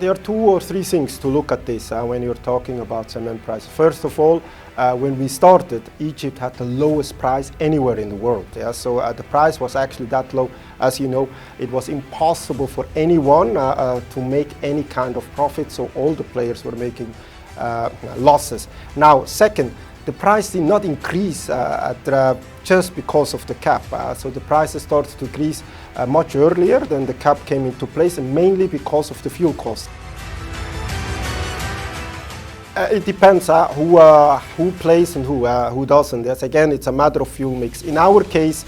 there are 2 or 3 things to look at this when you're talking about cement price. First of all, when we started, Egypt had the lowest price anywhere in the world. Yeah? So the price was actually that low. As you know, it was impossible for anyone to make any kind of profit, so all the players were making losses. Now, second, the price did not increase just because of the cap. So the prices started to increase much earlier than the cap came into place, and mainly because of the fuel cost. It depends who plays and who doesn't. Yes, again, it's a matter of fuel mix. In our case,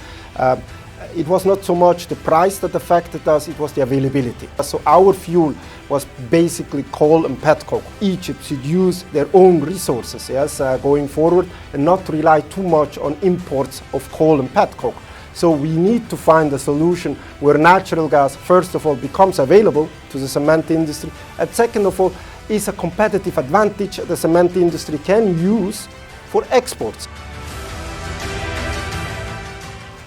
it was not so much the price that affected us, it was the availability. So our fuel was basically coal and petcoke. Egypt should use their own resources, yes, going forward, and not rely too much on imports of coal and petcoke. So we need to find a solution where natural gas, first of all, becomes available to the cement industry, and second of all, is a competitive advantage the cement industry can use for exports.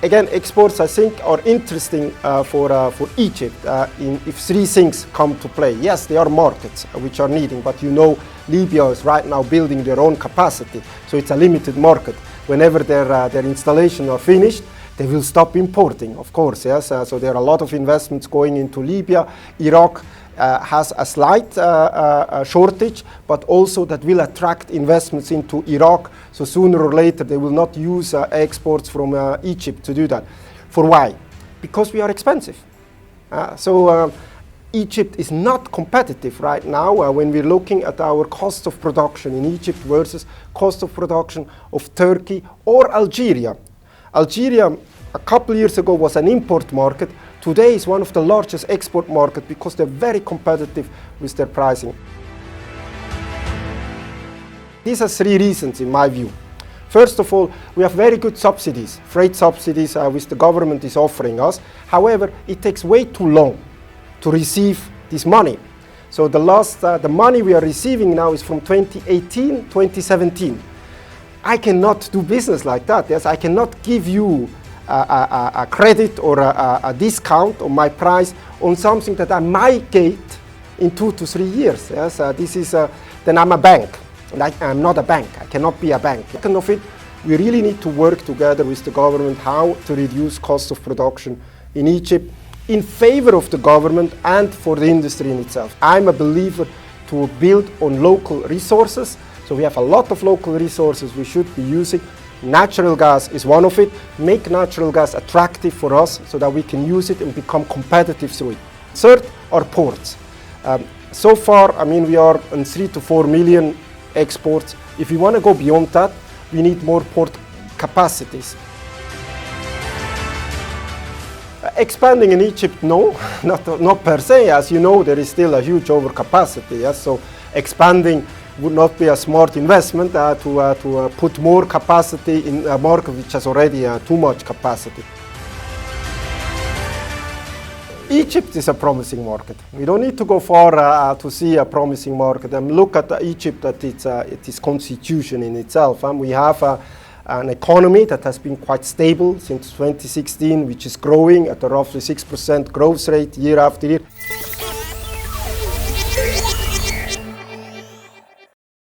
Again, exports, I think, are interesting for Egypt if 3 things come to play. Yes, there are markets which are needing, but you know Libya is right now building their own capacity, so it's a limited market. Whenever their installations are finished, they will stop importing, of course, yes. So there are a lot of investments going into Libya. Iraq has a slight shortage, but also that will attract investments into Iraq. So sooner or later they will not use exports from Egypt to do that. For why? Because we are expensive. Egypt is not competitive right now when we're looking at our cost of production in Egypt versus cost of production of Turkey or Algeria. Algeria, a couple years ago, was an import market. Today is one of the largest export markets because they're very competitive with their pricing. These are 3 reasons in my view. First of all, we have very good subsidies, freight subsidies which the government is offering us. However, it takes way too long to receive this money. So the money we are receiving now is from 2018, 2017. I cannot do business like that. Yes, I cannot give you a credit or a discount on my price on something that I might get in 2 to 3 years. Yes, then I'm a bank. And I'm not a bank. I cannot be a bank. Second of it, we really need to work together with the government how to reduce cost of production in Egypt in favor of the government and for the industry in itself. I'm a believer to build on local resources. So we have a lot of local resources we should be using. Natural gas is one of it. Make natural gas attractive for us so that we can use it and become competitive through it. Third are ports. So far, I mean, we are on 3 to 4 million exports. If we want to go beyond that, we need more port capacities. Expanding in Egypt, no, not per se. As you know, there is still a huge overcapacity. Yes? So expanding would not be a smart investment to put more capacity in a market which has already too much capacity. Egypt is a promising market. We don't need to go far to see a promising market. Look at Egypt at its constitution in itself. We have an economy that has been quite stable since 2016, which is growing at a roughly 6% growth rate year after year.